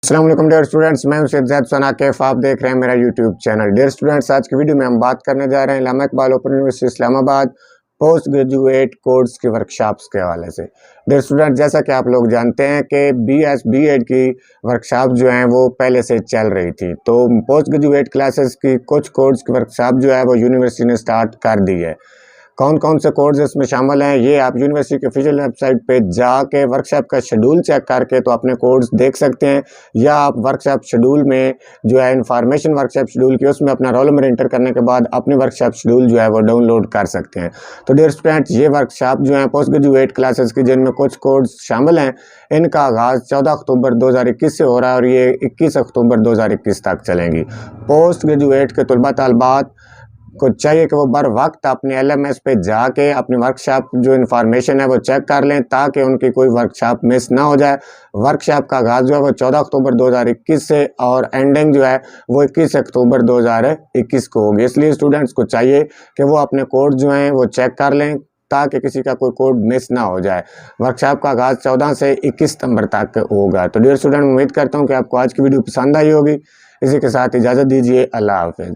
अस्सलाम वालेकुम dear students, मैं हूं शेख सना कैफ। आप देख रहे हैं मेरा यूट्यूब चैनल। डियर स्टूडेंट्स, आज की वीडियो में हम बात करने जा रहे हैं Allama Iqbal open university Islamabad post graduate course की वर्कशॉप्स के हवाले से। डियर स्टूडेंट, जैसा कि आप लोग जानते हैं कि BS-B.Ed की वर्कशॉप जो हैं वो पहले से चल रही थी, तो पोस्ट ग्रेजुएट क्लासेस की कुछ कोर्स की वर्कशॉप जो है वो यूनिवर्सिटी ने स्टार्ट कर दी है। कौन कौन से कोर्स इसमें शामिल हैं ये आप यूनिवर्सिटी के ऑफिशियल वेबसाइट पे जाके वर्कशॉप का शेड्यूल चेक करके तो अपने कोर्स देख सकते हैं, या आप वर्कशॉप शेड्यूल में जो है इंफॉर्मेशन वर्कशॉप शेड्यूल की उसमें अपना रोल नंबर एंटर करने के बाद अपनी वर्कशॉप शेड्यूल जो है वो डाउनलोड कर सकते हैं। तो डियर स्टूडेंट्स, ये वर्कशॉप जो है पोस्ट ग्रेजुएट क्लासेस की जिनमें कुछ कोर्स शामिल हैं, इनका आगाज़ 14 अक्टूबर 2021 से हो रहा है और ये 21 अक्टूबर 2021 तक चलेंगी। पोस्ट ग्रेजुएट के तलबा तलबात को चाहिए कि वो बर वक्त अपने LMS पे जाके अपनी वर्कशॉप जो इन्फॉर्मेशन है वो चेक कर लें ताकि उनकी कोई वर्कशॉप मिस ना हो जाए। वर्कशॉप का आगाज़ जो है वो 14 अक्टूबर 2021 से और एंडिंग जो है वो 21 अक्टूबर 2021 को होगी। इसलिए स्टूडेंट्स को चाहिए कि वो अपने कोड जो हैं वो चेक कर लें ताकि किसी का कोई कोड मिस ना हो जाए। वर्कशॉप का आगाज़ 14 से 21 सितंबर तक होगा। तो डियर स्टूडेंट, उम्मीद करता हूँ कि आपको आज की वीडियो पसंद आई होगी। इसी के साथ इजाज़त दीजिए। अल्लाह हाफ़िज़।